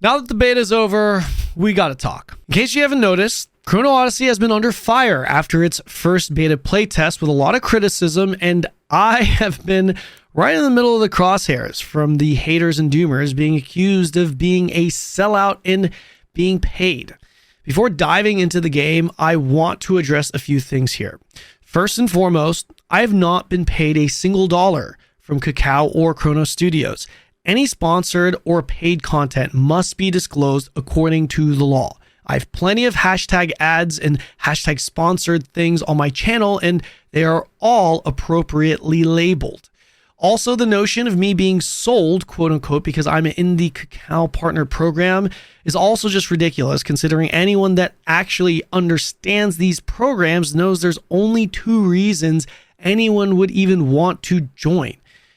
Now that the beta is over, we gotta talk. In case you haven't noticed, Chrono Odyssey has been under fire after its first beta playtest with a lot of criticism, and I have been right in the middle of the crosshairs from the haters and doomers being accused of being a sellout and being paid. Before diving into the game, I want to address a few things here. First and foremost, I have not been paid a single dollar from Kakao or Chrono Studios. Any sponsored or paid content must be disclosed according to the law. I have plenty of hashtag ads and hashtag sponsored things on my channel, and they are all appropriately labeled. Also, the notion of me being sold, quote unquote, because I'm in the Kakao partner program is also just ridiculous, considering anyone that actually understands these programs knows there's only two reasons anyone would even want to join.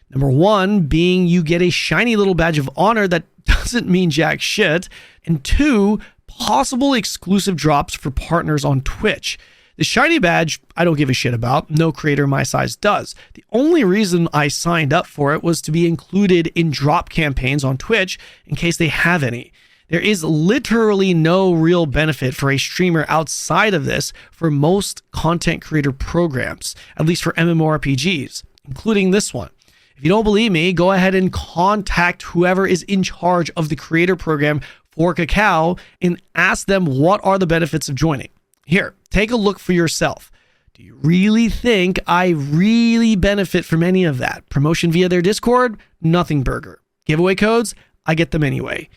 Number one being you get a shiny little badge of honor that doesn't mean jack shit. And two, possible exclusive drops for partners on Twitch. The shiny badge, I don't give a shit about. No creator my size does. The only reason I signed up for it was to be included in drop campaigns on Twitch in case they have any. There is literally no real benefit for a streamer outside of this for most content creator programs, at least for MMORPGs, including this one. If you don't believe me, go ahead and contact whoever is in charge of the creator program for Kakao and ask them what are the benefits of joining. Here, take a look for yourself. Do you really think I really benefit from any of that? Promotion via their Discord? Nothing burger. Giveaway codes? I get them anyway.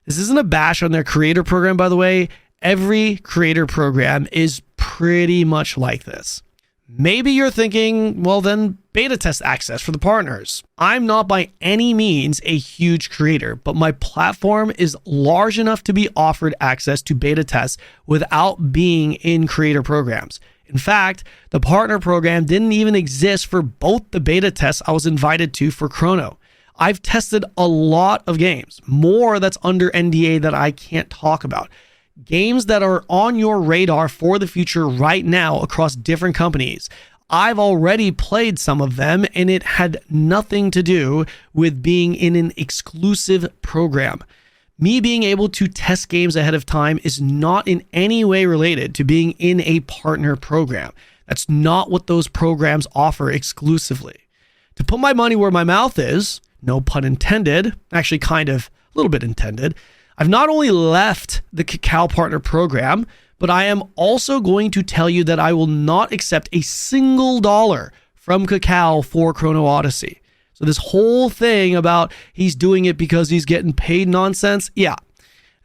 This isn't a bash on their creator program, by the way. Every creator program is pretty much like this. Maybe you're thinking, well, then beta test access for the partners. I'm not by any means a huge creator, but my platform is large enough to be offered access to beta tests without being in creator programs. In fact, the partner program didn't even exist for both the beta tests I was invited to for Chrono. I've tested a lot of games, more that's under NDA that I can't talk about. Games that are on your radar for the future right now across different companies. I've already played some of them, and it had nothing to do with being in an exclusive program. Me being able to test games ahead of time is not in any way related to being in a partner program. That's not what those programs offer exclusively. To put my money where my mouth is, no pun intended, actually kind of a little bit intended, I've not only left the Kakao partner program, but I am also going to tell you that I will not accept a single dollar from Kakao for Chrono Odyssey. So this whole thing about he's doing it because he's getting paid nonsense, yeah,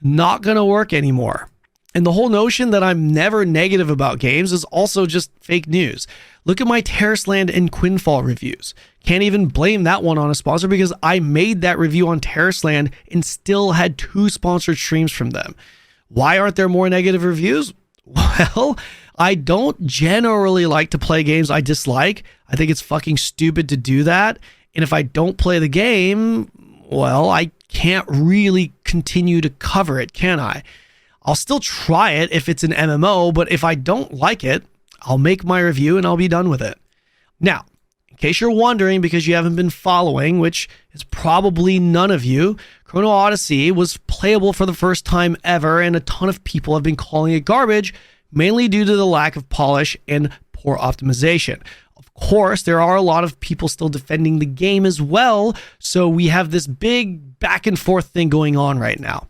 not going to work anymore. And the whole notion that I'm never negative about games is also just fake news. Look at my Terraceland and Quinfall reviews. Can't even blame that one on a sponsor because I made that review on Terraceland and still had 2 sponsored streams from them. Why aren't there more negative reviews? Well, I don't generally like to play games I dislike. I think it's fucking stupid to do that. And if I don't play the game, well, I can't really continue to cover it, can I? I'll still try it if it's an MMO, but if I don't like it, I'll make my review and I'll be done with it. Now, in case you're wondering because you haven't been following, which is probably none of you, Chrono Odyssey was playable for the first time ever, and a ton of people have been calling it garbage, mainly due to the lack of polish and poor optimization. Of course, there are a lot of people still defending the game as well, so we have this big back and forth thing going on right now.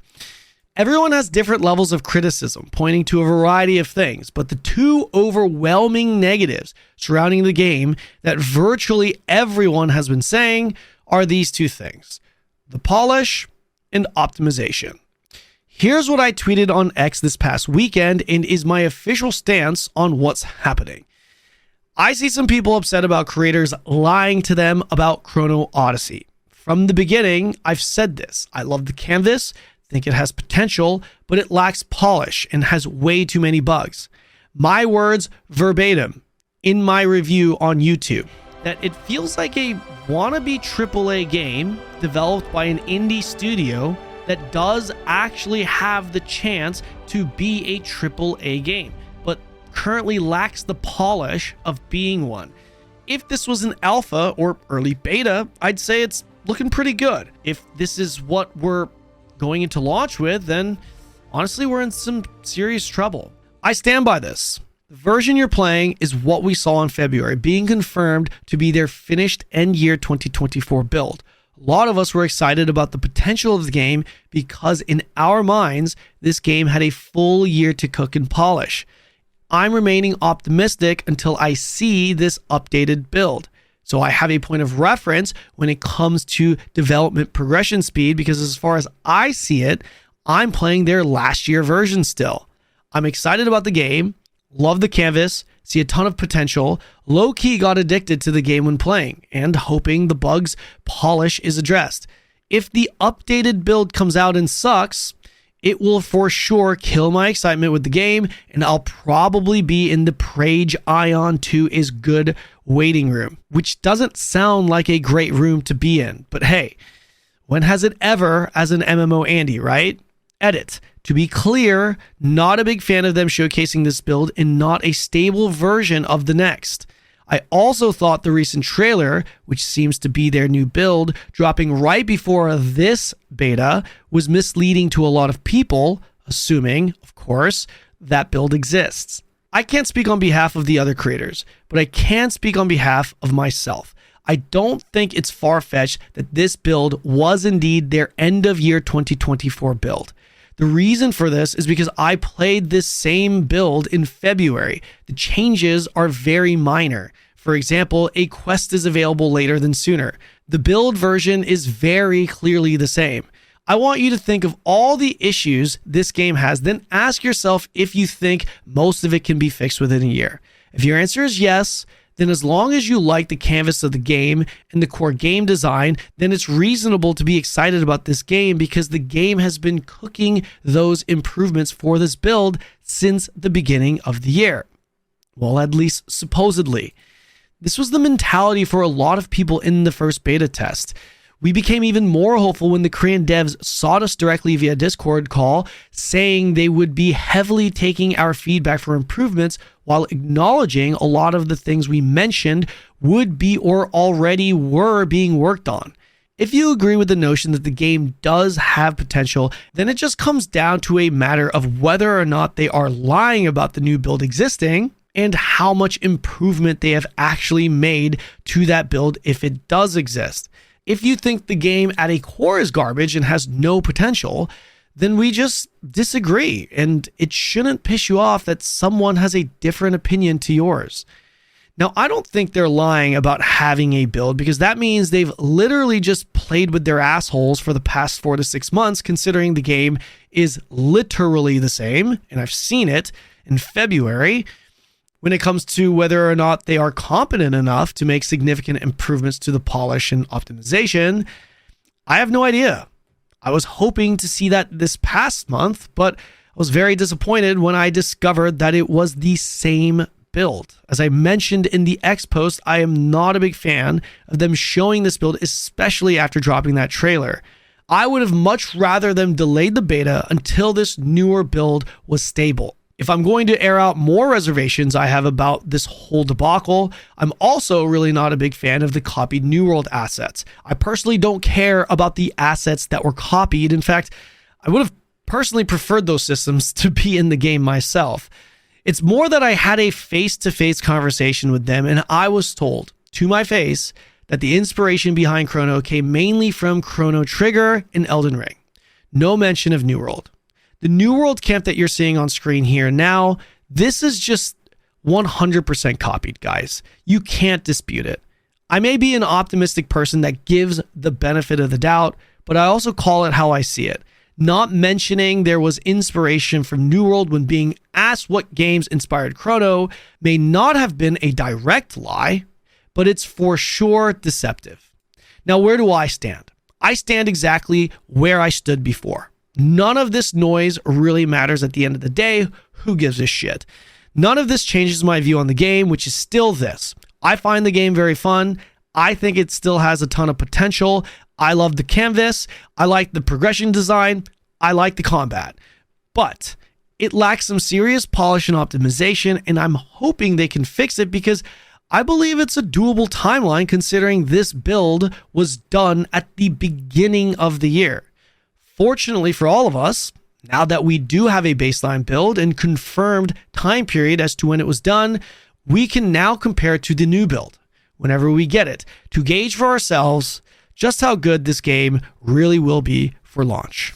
Everyone has different levels of criticism, pointing to a variety of things, but the 2 overwhelming negatives surrounding the game that virtually everyone has been saying are these 2 things: the polish and optimization. Here's what I tweeted on X this past weekend and is my official stance on what's happening. I see some people upset about creators lying to them about Chrono Odyssey. From the beginning, I've said this. I love the canvas, think it has potential, but it lacks polish and has way too many bugs. My words verbatim in my review on YouTube, that it feels like a wannabe AAA game developed by an indie studio that does actually have the chance to be a AAA game, but currently lacks the polish of being one. If this was an alpha or early beta, I'd say it's looking pretty good. If this is what we're going into launch with, then honestly, we're in some serious trouble. I stand by this. The version you're playing is what we saw in February, being confirmed to be their finished end year 2024 build. A lot of us were excited about the potential of the game because in our minds, this game had a full year to cook and polish. I'm remaining optimistic until I see this updated build. So I have a point of reference when it comes to development progression speed, because as far as I see it, I'm playing their last year version still. I'm excited about the game, love the canvas, see a ton of potential, low-key got addicted to the game when playing, and hoping the bugs polish is addressed. If the updated build comes out and sucks, it will for sure kill my excitement with the game, and I'll probably be in the Prage Ion 2 is good waiting room, which doesn't sound like a great room to be in. But hey, when has it ever as an MMO Andy, right? Edit. To be clear, not a big fan of them showcasing this build and not a stable version of the next. I also thought the recent trailer, which seems to be their new build, dropping right before this beta, was misleading to a lot of people, assuming, of course, that build exists. I can't speak on behalf of the other creators, but I can speak on behalf of myself. I don't think it's far-fetched that this build was indeed their end of year 2024 build. The reason for this is because I played this same build in February. The changes are very minor. For example, a quest is available later than sooner. The build version is very clearly the same. I want you to think of all the issues this game has, then ask yourself if you think most of it can be fixed within a year. If your answer is yes, then as long as you like the canvas of the game and the core game design, then it's reasonable to be excited about this game because the game has been cooking those improvements for this build since the beginning of the year. Well, at least supposedly. This was the mentality for a lot of people in the first beta test. We became even more hopeful when the Korean devs sought us directly via Discord call, saying they would be heavily taking our feedback for improvements while acknowledging a lot of the things we mentioned would be or already were being worked on. If you agree with the notion that the game does have potential, then it just comes down to a matter of whether or not they are lying about the new build existing and how much improvement they have actually made to that build if it does exist. If you think the game at a core is garbage and has no potential, then we just disagree, and it shouldn't piss you off that someone has a different opinion to yours. Now, I don't think they're lying about having a build because that means they've literally just played with their assholes for the past 4 to 6 months, considering the game is literally the same, and I've seen it in February. When it comes to whether or not they are competent enough to make significant improvements to the polish and optimization, I have no idea. I was hoping to see that this past month, but I was very disappointed when I discovered that it was the same build. As I mentioned in the X post, I am not a big fan of them showing this build, especially after dropping that trailer. I would have much rather them delayed the beta until this newer build was stable. If I'm going to air out more reservations I have about this whole debacle, I'm also really not a big fan of the copied New World assets. I personally don't care about the assets that were copied. In fact, I would have personally preferred those systems to be in the game myself. It's more that I had a face-to-face conversation with them, and I was told to my face that the inspiration behind Chrono came mainly from Chrono Trigger and Elden Ring. No mention of New World. The New World camp that you're seeing on screen here now, this is just 100% copied, guys. You can't dispute it. I may be an optimistic person that gives the benefit of the doubt, but I also call it how I see it. Not mentioning there was inspiration from New World when being asked what games inspired Chrono may not have been a direct lie, but it's for sure deceptive. Now, where do I stand? I stand exactly where I stood before. None of this noise really matters at the end of the day. Who gives a shit? None of this changes my view on the game, which is still this. I find the game very fun. I think it still has a ton of potential. I love the canvas. I like the progression design. I like the combat. But it lacks some serious polish and optimization, and I'm hoping they can fix it because I believe it's a doable timeline considering this build was done at the beginning of the year. Fortunately for all of us, now that we do have a baseline build and confirmed time period as to when it was done, we can now compare it to the new build whenever we get it to gauge for ourselves just how good this game really will be for launch.